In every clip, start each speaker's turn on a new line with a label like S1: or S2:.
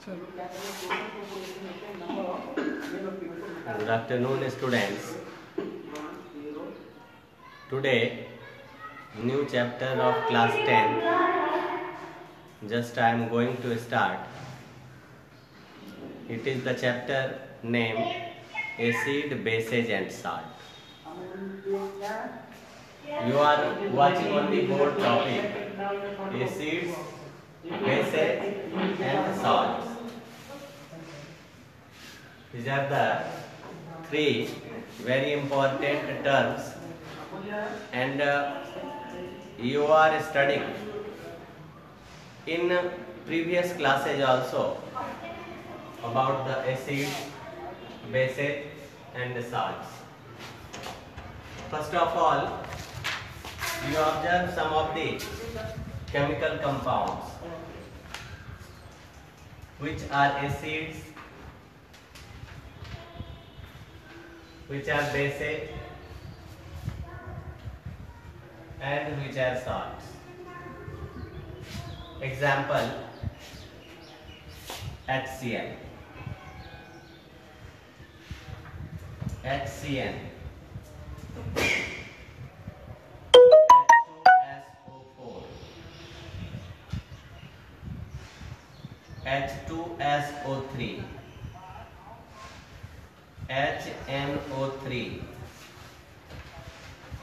S1: Good afternoon, students. Today, new chapter of class 10. Just I am going to start. It is the chapter named Acid, Bases and Salt. You are watching on the board topic acids, bases and salts. These are the three very important terms, and you are studying in previous classes also about the acids, bases and salts. First of all, you observe some of the chemical compounds which are acids, which are bases and which are salts. Example, HCl, HCN, H2SO4, H2SO3, HNO3,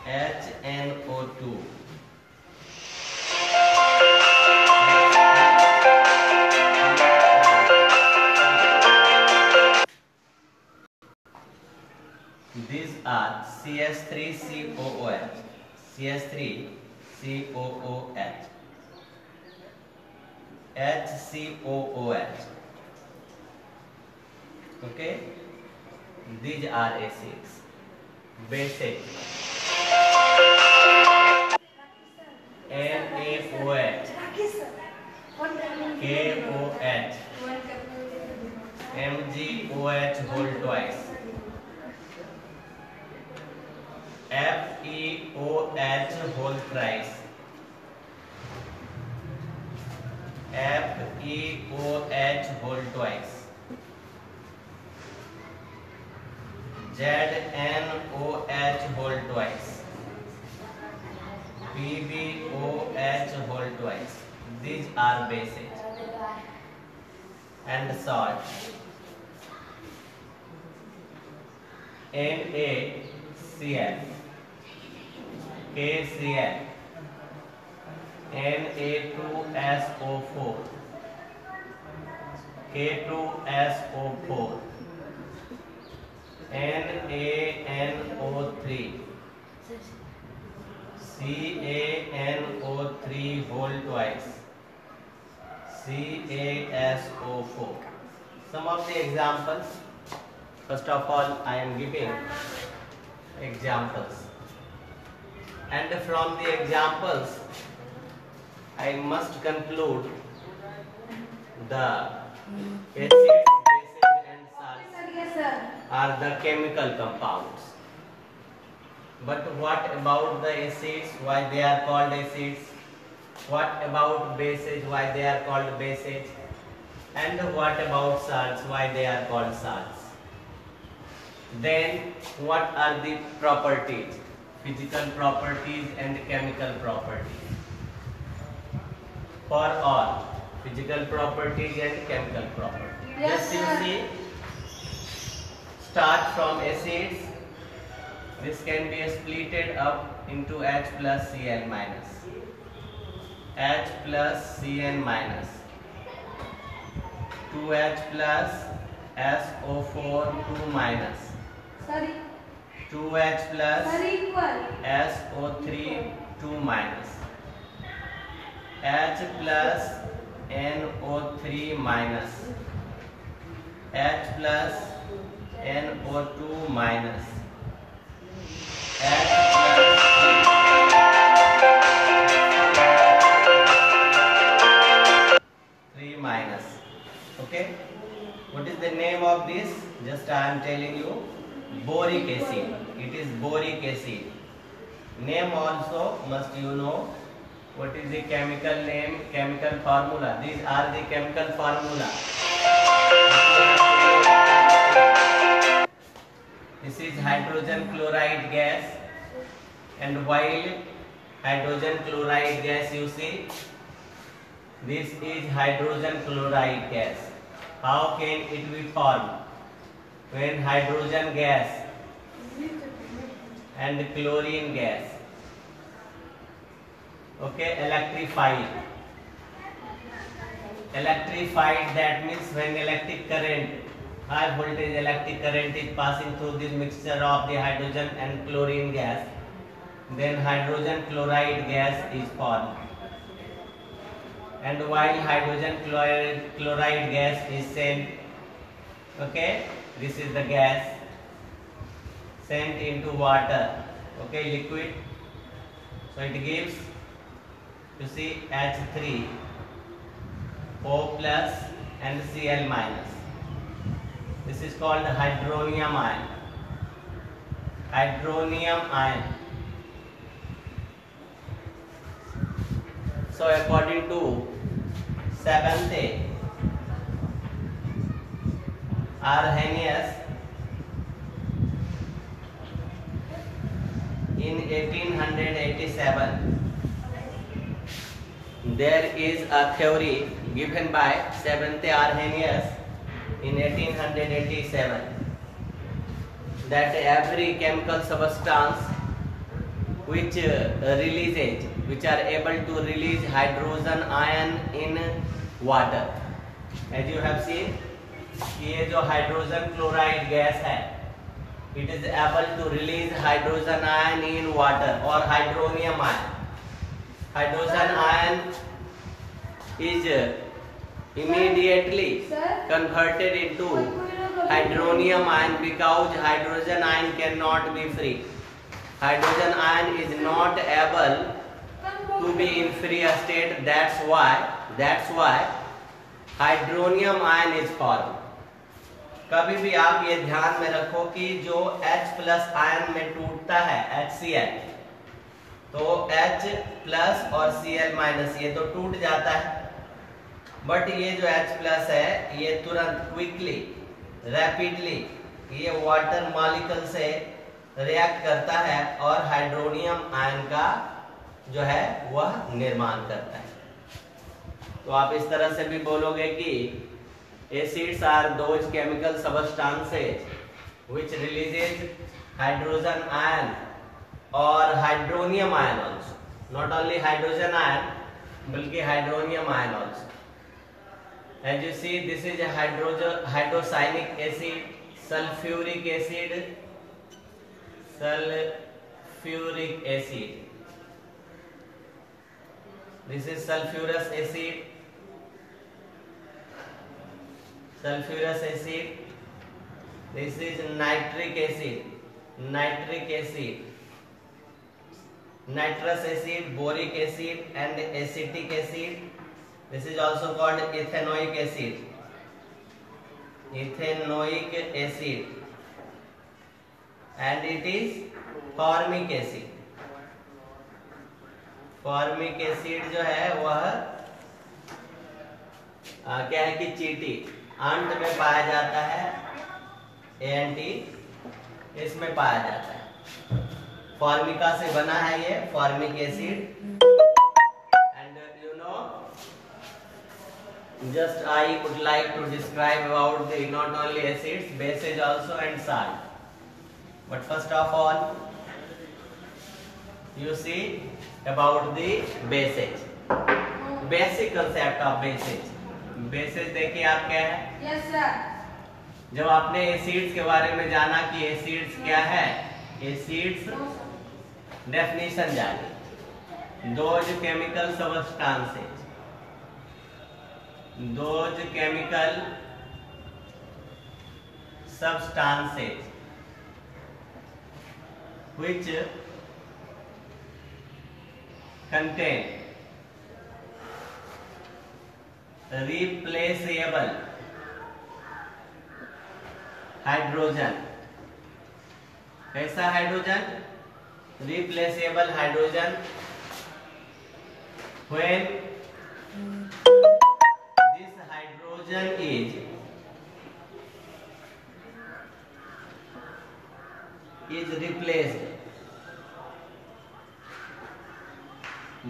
S1: HNO2, these are CH3COOH, CH3COOH, HCOOH. Okay, these are acids. Bases, NaOH, KOH, MgOH whole twice, FeOH whole thrice, FeOH whole twice, ZnOH whole twice, PbOH whole twice. These are bases. And salt, NaCl, KCl, Na2SO4, K2SO4, NaNO3, CaNO3 whole twice, CaSO4. Some of the examples. First of all, I am giving examples, and from the examples I must conclude the acids, bases and salts are the chemical compounds. But what about the acids? Why they are called acids? What about bases? Why they are called bases? And what about salts? Why they are called salts? Then what are the properties? Physical properties and chemical properties. For all, physical properties and chemical properties.
S2: Yes,
S1: just you see, start from acids. This can be splitted up into H plus Cl minus, H plus Cn minus, 2H plus SO4 2 minus, 2H plus SO3 2 minus, H plus NO3 minus, H plus NO2 minus, H plus 3 minus. Okay, what is the name of this? Just I am telling you, boric acid. It is boric acid. Name also must you know. What is the chemical name, chemical formula? These are the chemical formula. This is hydrogen chloride gas, and while hydrogen chloride gas, you see, this is hydrogen chloride gas. How can it be formed? When hydrogen gas and chlorine gas, okay, electrified, that means when electric current, high voltage electric current is passing through this mixture of the hydrogen and chlorine gas, then hydrogen chloride gas is formed. And while hydrogen chloride gas is sent, okay, this is the gas sent into water, okay, liquid, so it gives, you see, H3 O plus and Cl minus. This is called hydronium ion. Hydronium ion. So according to Seventh Arrhenius in 1887, there is a theory given by Seventh Arrhenius in 1887 that every chemical substance which are able to release hydrogen ion in water, as you have seen, ये जो hydrogen chloride gas है, it is able to release hydrogen ion in water or hydronium ion. Hydrogen ion is immediately converted into hydronium ion because hydrogen ion cannot be free. Hydrogen ion is not able to be in free state. That's why hydronium ion is formed. कभी भी आप ये ध्यान में रखो कि जो H plus ion में टूटता है HCl, तो H प्लस और Cl माइनस ये तो टूट जाता है, बट ये जो H प्लस है ये तुरंत क्विकली रैपिडली ये वाटर मॉलिक्यूल से रिएक्ट करता है और हाइड्रोनियम आयन का जो है वह निर्माण करता है। तो आप इस तरह से भी बोलोगे कि acids are those chemical substances which releases hydrogen ion or hydronium ion also, not only hydrogen ion बल्कि hydronium ion also. As you see, this is a hydrocyanic acid, sulfuric acid, this is sulfurous acid, this is nitric acid, nitrous acid, boric acid and acetic acid. This is also called ethanoic acid, and it is formic acid. Formic acid जो है वह क्या है कि चीटी अंत में पाया जाता है, एंटी इसमें पाया जाता है। फॉर्मिका से बना है ये formic acid, and you know just I would like to describe about the not only acids, bases also and salt. But first of all you see about the bases, basic concept of bases. bases देखिए आप क्या है.
S2: Yes sir.
S1: जब आपने acids के बारे में जाना कि एसिड्स क्या है, एसिड्स डेफिनेशन जानी, those chemical substances which contain replaceable hydrogen. कैसा hydrogen? replaceable hydrogen. when this hydrogen is is replaced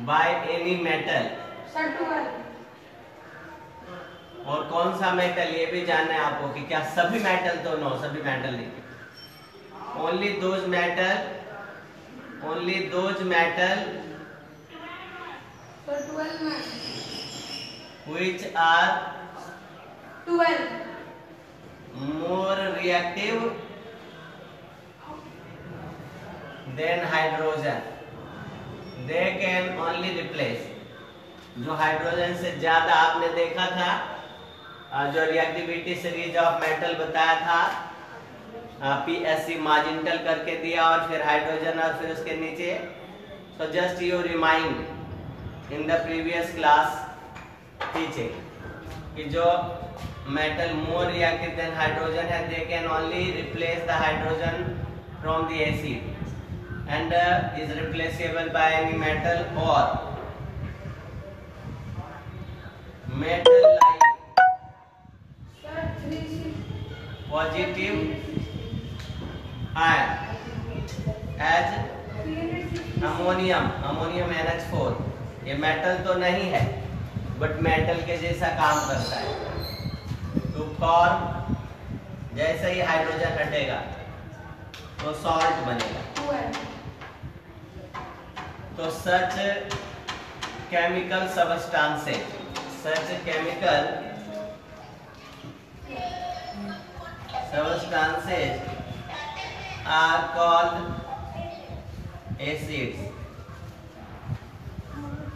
S1: by any metal.
S2: Sir 12.
S1: और कौन सा मेटल ये भी जानना है आपको कि क्या सभी मेटल, तो नो, सभी मेटल नहीं, only those metal
S2: सर 12 में
S1: which are
S2: 12.
S1: more reactive than hydrogen, they can only replace. जो हाइड्रोजन से ज्यादा आपने देखा था, जो रिएक्टिविटी सीरीज ऑफ मेटल बताया था, पीएससी मार्जिनटल करके दिया और फिर हाइड्रोजन और फिर उसके नीचे, so just you remind in the previous class teaching कि जो metal more reactive than hydrogen है, they can only replace the hydrogen from the acid and is replaceable by any metal or metal like
S2: sir 3
S1: positive ion as ammonium NH4। ये metal तो नहीं है but metal के जैसा काम करता है। टू फॉर्म, जैसे ही हाइड्रोजन हटेगा तो सॉल्ट बनेगा।
S2: 12.
S1: तो such chemical substances are called acids.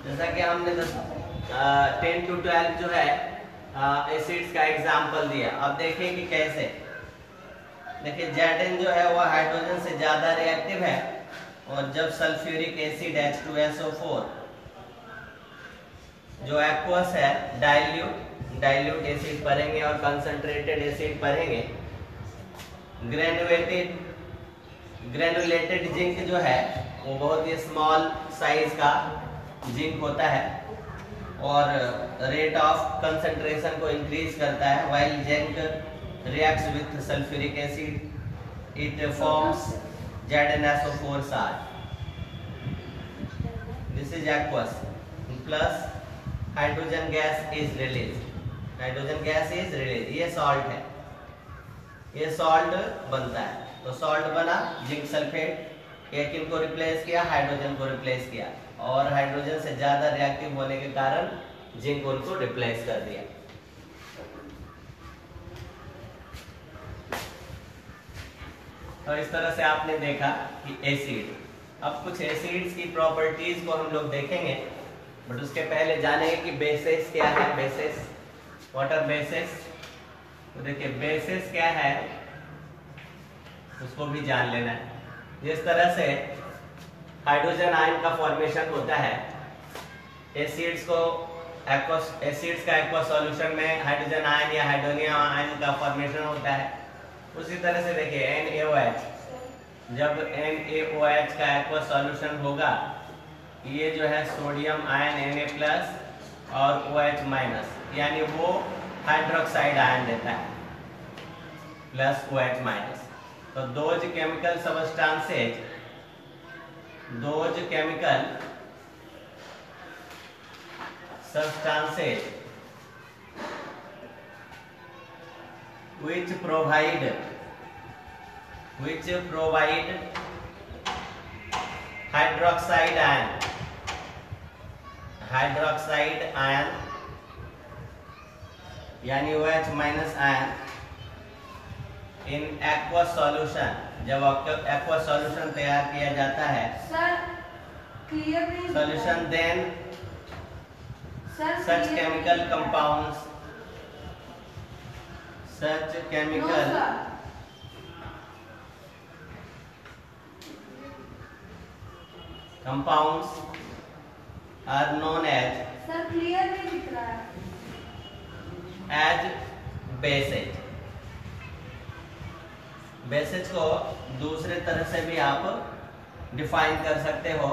S1: जैसा कि हमने 10 to 12 जो है एसिड्स का एग्जाम्पल दिया। अब देखिए कि कैसे। देखिए Zn जो है वो हाइड्रोजन से ज्यादा रिएक्टिव है और जब सल्फ्यूरिक एसिड H2SO4 जो एक्वस है डाइल्यूट एसिड पढ़ेंगे और कंसंट्रेटेड एसिड पढ़ेंगे। ग्रेनुलेटेड जिंक जो है वो बहुत ही स्मॉल साइज का जिंक होता है और रेट ऑफ कंसंट्रेशन को इंक्रीज करता है। While zinc reacts with sulphuric acid it forms ZnSO4 salt। This is aqueous plus hydrogen gas is release. ये सॉल्ट है, ये सॉल्ट बनता है। तो सॉल्ट बना, जिंक सल्फेट, एक इनको रिप्लेस किया, हाइड्रोजन को रिप्लेस किया और हाइड्रोजन से ज्यादा रिएक्टिव होने के कारण जिंक उनको रिप्लेस कर दिया। तो इस तरह से आपने देखा कि एसिड। अब कुछ एसिड्स की प्रॉपर्टीज को हम लोग देखेंगे बट उसके पहले जानेंगे कि बेसिस क्या है। Bases, what are bases? तो देखिए बेसिस क्या है उसको भी जान लेना है। जिस तरह से हाइड्रोजन आयन का फॉर्मेशन होता है, एसिड्स का एक्वा सॉल्यूशन में हाइड्रोजन आयन या हाइड्रोनियम आयन का फॉर्मेशन होता है। उसी तरह से देखिए NaOH, जब NaOH का एक्वा सॉल्यूशन होगा, ये जो है सोडियम आयन Na+ और OH- यानी वो हाइड्रोक्साइड आयन देता है प्लस OH-। तो those chemical substances which provide hydroxide ion यानी OH- ion in aqua solution. जब एक्वा सॉल्यूशन तैयार किया जाता है solution, then such chemical compounds are known as bases। Bases को दूसरे तरह से भी आप डिफाइन कर सकते हो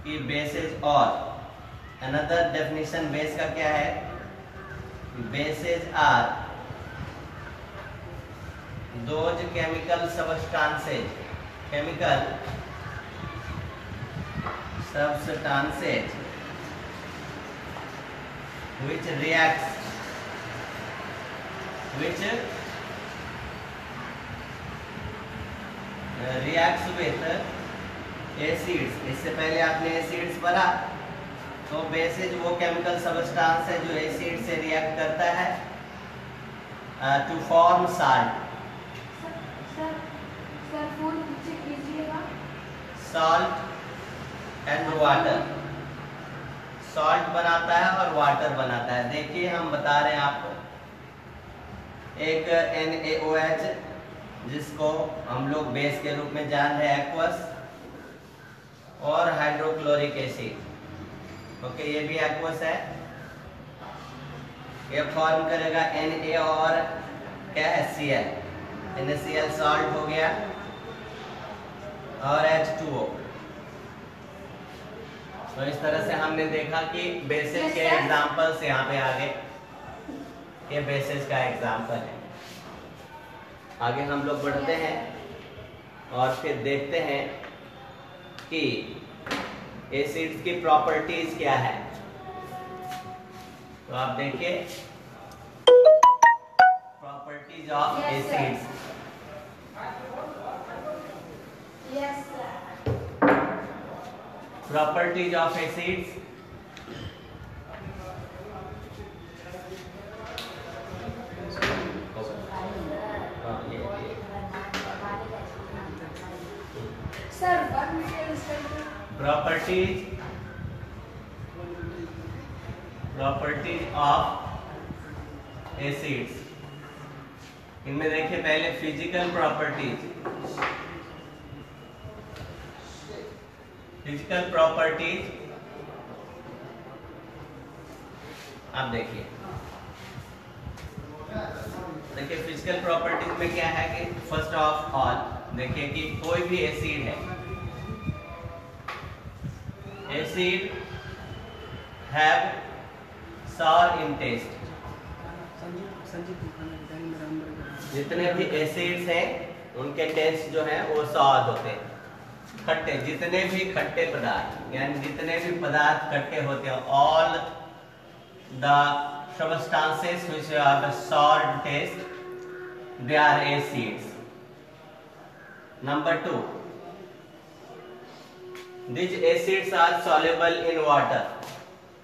S1: कि बेसेज, और अनदर डेफिनेशन बेस का क्या है? Bases are those chemical substances chemical substances which reacts with acids. इससे पहले आपने एसिड्स पढ़ा, तो बेसिस वो केमिकल सब्सटेंस है जो एसिड से रिएक्ट करता है to form salt. Salt and water, salt बनाता है और वाटर बनाता है। देखिए हम बता रहे हैं आपको, एक NaOH जिसको हम लोग बेस के रूप में जान रहे हैं एक्वस, और हाइड्रोक्लोरिक एसिड। ओके, ये भी एक्वस है। ये फॉर्म करेगा Na और क्या है Cl, NaCl सॉल्ट हो गया, और H2O। तो इस तरह से हमने देखा कि बेसिस के एग्जांपल्स यहाँ पे आ गए। ये बेसिस का एग्जांपल है। आगे हम लोग बढ़ते हैं और फिर देखते हैं कि एसिड्स की प्रॉपर्टीज क्या है। तो आप देखिए properties of acids. Properties of acids. Properties of acids. इनमें देखिए पहले फिजिकल प्रॉपर्टीज। फिजिकल प्रॉपर्टीज आप देखिए फिजिकल प्रॉपर्टीज में क्या है कि फर्स्ट ऑफ ऑल देखिए कि कोई भी एसिड है, acid have sour in taste. जितने भी एसिड्स हैं उनके टेस्ट जो हैं वो सॉर होते हैं, खट्टे। जितने भी खट्टे पदार्थ यानी जितने भी पदार्थ खट्टे होते हैं, all the substances which have a sour taste, they are acids. Number 2, these acids are soluble in water,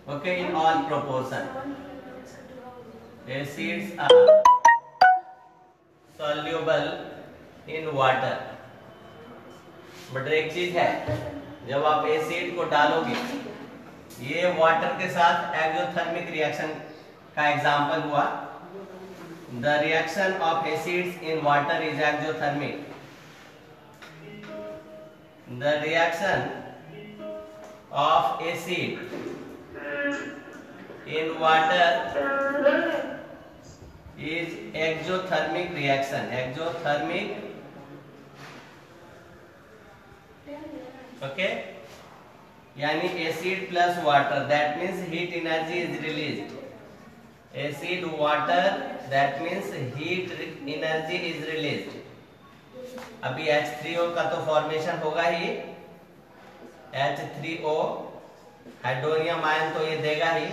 S1: okay, in all proportion. Acids are soluble in water. But एक चीज है, जब आप एसिड को डालोगे, ये वाटर के साथ एक्सोथर्मिक रिएक्शन का एग्जाम्पल हुआ। The reaction of acids in water is exothermic. The reaction of acid in water is exothermic reaction. Exothermic, okay, यानी acid plus water, that means heat energy is released. Acid water, that means heat energy is released. अभी H3O का तो formation होगा ही, H3O hydronium ion तो ये देगा ही,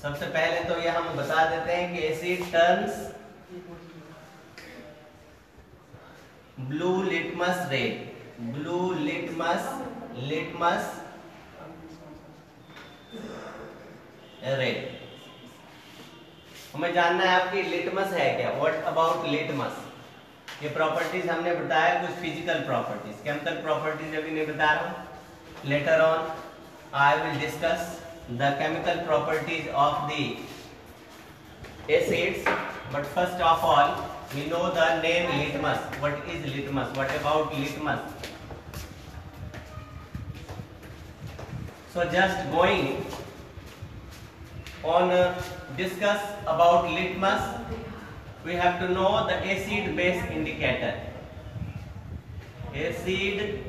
S1: सबसे पहले तो ये हम बता देते हैं कि asset turns blue litmus red. Blue litmus red. हमें जानना है आपकी लिटमस है क्या। What about litmus. ये प्रॉपर्टीज हमने बताया, कुछ फिजिकल प्रॉपर्टीज, केमिकल प्रॉपर्टीज अभी नहीं बता रहा हूं। Later on I will discuss the chemical properties of the acids, but first of all we know the name litmus. What is litmus? What about litmus? So just going on discuss about litmus, we have to know the acid base indicator. Acid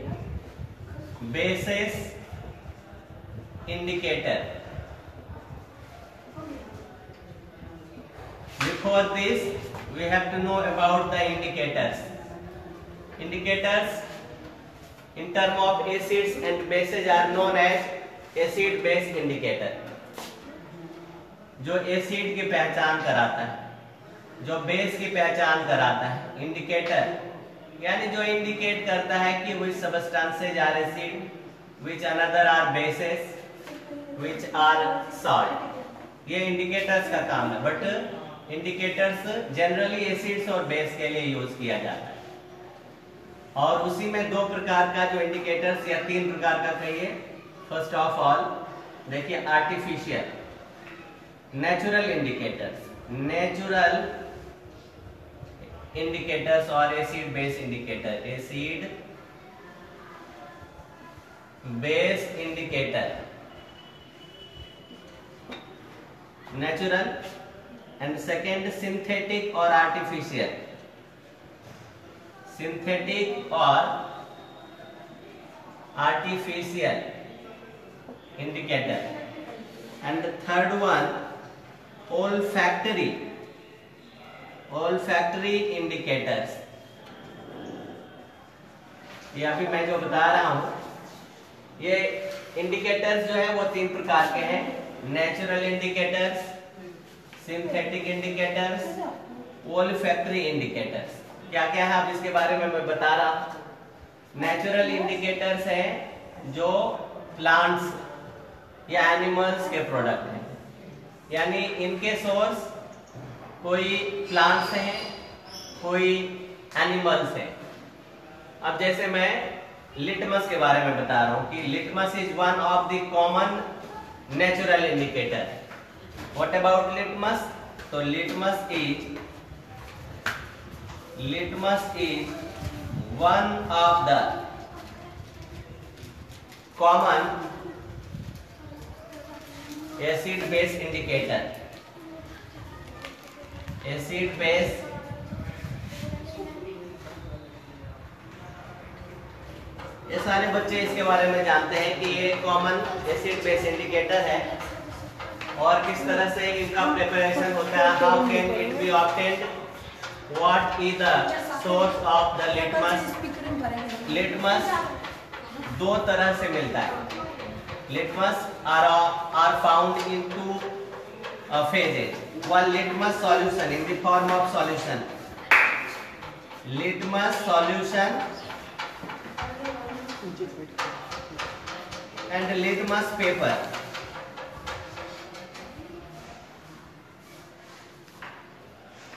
S1: bases indicator. Before this, we have to know about the indicators. Indicators in term of acids and bases are known as acid base indicator. जो acid की पहचान कराता है, जो base की पहचान कराता है. इंडिकेटर यानी जो इंडिकेट करता है कि which substances are acid, which another are bases, which are salt. ये इंडिकेटर्स का काम है. बट इंडिकेटर्स जनरली एसिड्स और बेस के लिए यूज किया जाता है. और उसी में दो प्रकार का जो इंडिकेटर्स या तीन प्रकार का कहिए. फर्स्ट ऑफ ऑल देखिए artificial, natural indicators. Natural indicators और acid base indicator. Acid base indicator natural. And second synthetic और आर्टिफिशियल. सिंथेटिक और artificial indicator. And the third one olfactory indicators. ये अभी मैं जो बता रहा हूं, ये इंडिकेटर्स जो है वो तीन प्रकार के हैं. Natural indicators, synthetic indicators, olfactory indicators. क्या क्या है अब इसके बारे में मैं बता रहा हूं. नेचुरल इंडिकेटर्स हैं जो प्लांट्स या एनिमल्स के प्रोडक्ट हैं, यानी इनके सोर्स कोई प्लांट्स हैं, कोई एनिमल्स हैं. अब जैसे मैं लिटमस के बारे में बता रहा हूं कि litmus is one of the common natural indicator. What about litmus? तो litmus is one of the common acid base indicator. Acid base ये सारे बच्चे इसके बारे में जानते हैं कि ये कॉमन एसिड बेस इंडिकेटर है और किस तरह से इनका प्रिपरेशन होता है. How can it be obtained? What is the source of the litmus? Litmus दो तरह से मिलता है. Litmus are found in two phases. One, litmus solution in the form of solution. Litmus solution and litmus paper.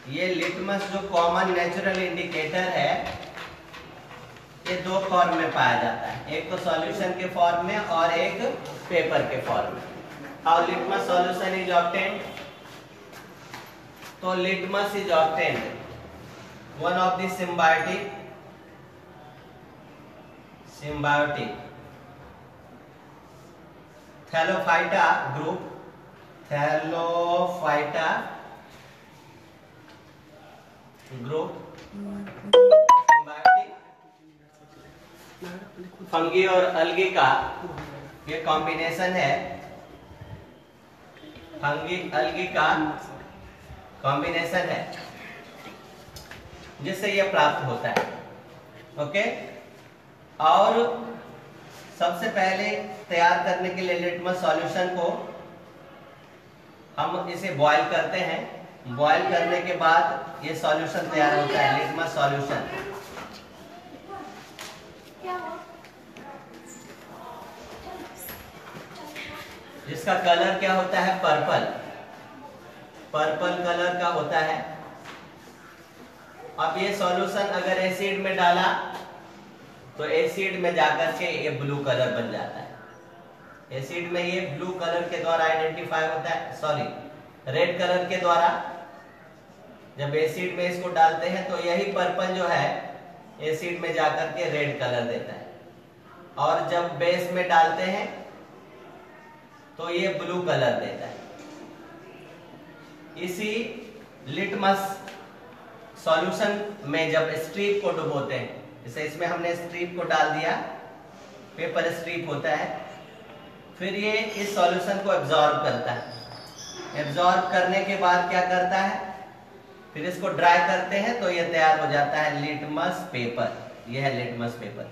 S1: ये litmus जो common natural indicator है, ये दो फॉर्म में पाया जाता है. एक तो सॉल्यूशन के फॉर्म में और एक पेपर के फॉर्म में. How litmus solution is obtained? तो litmus is obtained one of the symbiotic thallophyta group. Thallophyta group fungi और अलगी का ये कॉम्बिनेशन है. फंगी अलगी का कॉम्बिनेशन है जिससे ये प्राप्त होता है. ओके. और सबसे पहले तैयार करने के लिए लिटमस सॉल्यूशन को हम इसे बॉईल करते हैं. बॉईल करने के बाद ये सॉल्यूशन तैयार होता है, लिटमस सॉल्यूशन. जिसका कलर क्या होता है? पर्पल. पर्पल कलर का होता है. अब ये सॉल्यूशन अगर एसिड में डाला तो एसिड में जाकर के ये ब्लू कलर बन जाता है. एसिड में ये ब्लू कलर के द्वारा आइडेंटिफाई होता है, सॉरी रेड कलर के द्वारा. जब एसिड में इसको डालते हैं तो यही पर्पल जो है एसिड में जाकर के रेड कलर देता है. और जब बेस में डालते हैं तो ये ब्लू कलर देता है। इसी लिटमस सॉल्यूशन में जब स्ट्रिप को डुबोते हैं, जैसे इसमें हमने स्ट्रिप को डाल दिया, पेपर स्ट्रिप होता है, फिर ये इस सॉल्यूशन को एब्जॉर्ब करता है। एब्जॉर्ब करने के बाद क्या करता है, फिर इसको ड्राई करते हैं तो ये तैयार हो जाता है लिटमस पेपर। यह है लिटमस पेपर।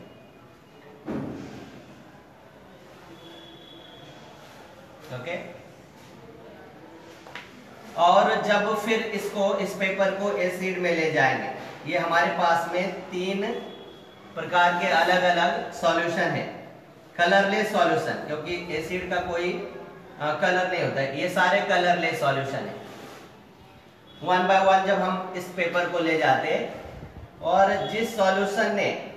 S1: ओके। और जब फिर इस पेपर को एसिड में ले जाएंगे, ये हमारे पास में 3 प्रकार के अलग अलग सॉल्यूशन है। कलरलेस सॉल्यूशन, क्योंकि एसिड का कोई कलर नहीं होता है, ये सारे कलरलेस सॉल्यूशन है। 1 बाय 1 जब हम इस पेपर को ले जाते और जिस सॉल्यूशन ने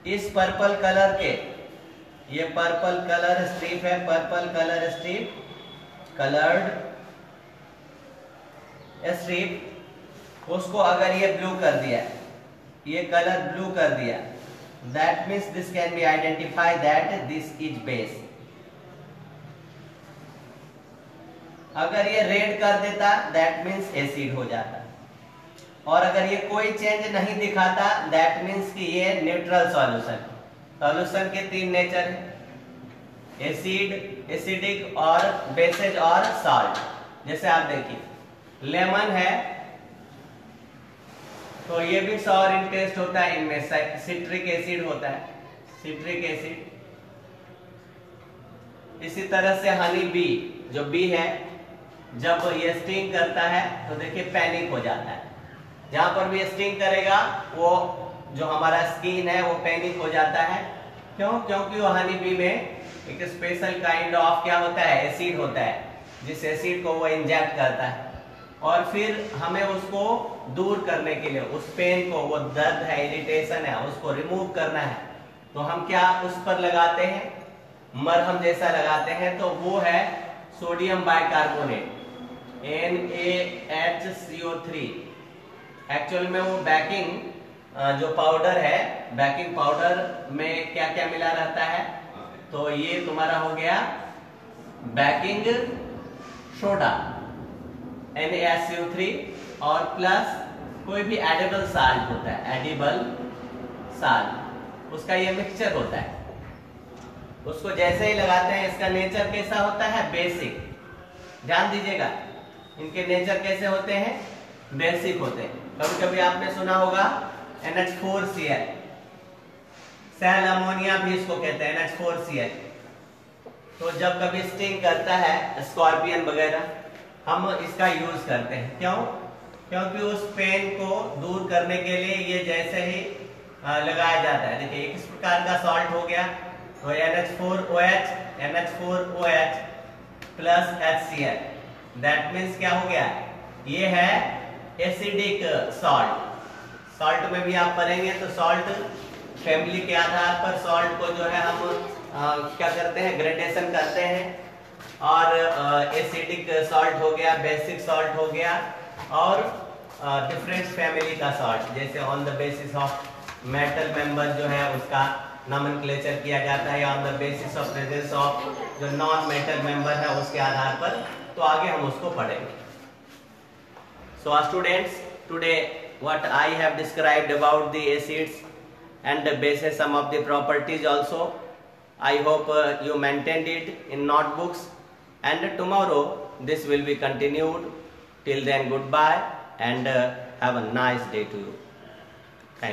S1: इस पर्पल कलर के, ये पर्पल कलर स्ट्रिप है, purple colour strip, coloured strip, उसको अगर ये ब्लू कर दिया, ये कलर ब्लू कर दिया, that means this can be identify that this is base. अगर ये रेड कर देता, दैट मीन्स एसिड हो जाता। और अगर ये कोई चेंज नहीं दिखाता, दैट मीन्स कि ये न्यूट्रल सॉल्यूशन। सॉल्यूशन के 3 नेचर है, एसिड, एसिडिक और बेसेज और सॉल्ट। जैसे आप देखिए लेमन है तो ये भी सॉर इन टेस्ट होता है, इनमें सिट्रिक एसिड होता है, सिट्रिक एसिड। इसी तरह से हनी बी, जो बी है, जब ये स्टिंग करता है तो देखिए पैनिक हो जाता है। जहां पर भी स्टिंग करेगा वो जो हमारा स्किन है वो पैनिक हो जाता है। क्यों? क्योंकि वो हनी बी में एक स्पेशल काइंड ऑफ क्या होता है, एसिड होता है, जिस एसिड को वो इंजेक्ट करता है। और फिर हमें उसको दूर करने के लिए, उस पेन को, वो दर्द है, इरिटेशन है, उसको रिमूव करना है, तो हम क्या उस पर लगाते हैं, मरहम जैसा लगाते हैं। तो वो है सोडियम बाइकार्बोनेट, NaHCO3। एक्चुअल में वो बेकिंग जो पाउडर है, बेकिंग पाउडर में क्या क्या मिला रहता है, तो ये तुम्हारा हो गया बेकिंग सोडा NaCO3 और प्लस कोई भी एडिबल साल्ट होता है, एडिबल साल्ट, उसका ये मिक्सचर होता है। उसको जैसे ही लगाते हैं, इसका नेचर कैसा होता है, बेसिक। ध्यान दीजिएगा, इनके नेचर कैसे होते हैं, बेसिक होते हैं। कभी कभी आपने सुना होगा NH4Cl, सेल अमोनिया भी इसको कहते हैं, NH4Cl। तो जब कभी स्टिंग करता है, स्कॉर्पियन वगैरह, हम इसका यूज करते हैं। क्यों? क्योंकि उस पेन को दूर करने के लिए ये जैसे ही लगाया जाता है। देखिए एक इस प्रकार का सॉल्ट हो गया, तो NH4OH plus HCl, that means क्या हो गया, ये है एसिडिक सॉल्ट। सॉल्ट में भी आप पढ़ेंगे तो सॉल्ट फैमिली के आधार पर सॉल्ट को जो है हम क्या करते हैं, ग्रेडेशन करते हैं। और एसिडिक सॉल्ट हो गया, बेसिक सॉल्ट हो गया, और डिफरेंट फैमिली का सॉल्ट, जैसे on the basis of metal member जो है उसका नॉमेनक्लेचर किया जाता है, on the basis of presence of जो नॉन मेटल मेंबर है उसके आधार पर। तो आगे हम उसको पढ़ेंगे। So students, today what I have described about the acids and the bases, some of the properties also, I hope you maintained it in notebooks, and tomorrow this will be continued. Till then, goodbye and have a nice day to you.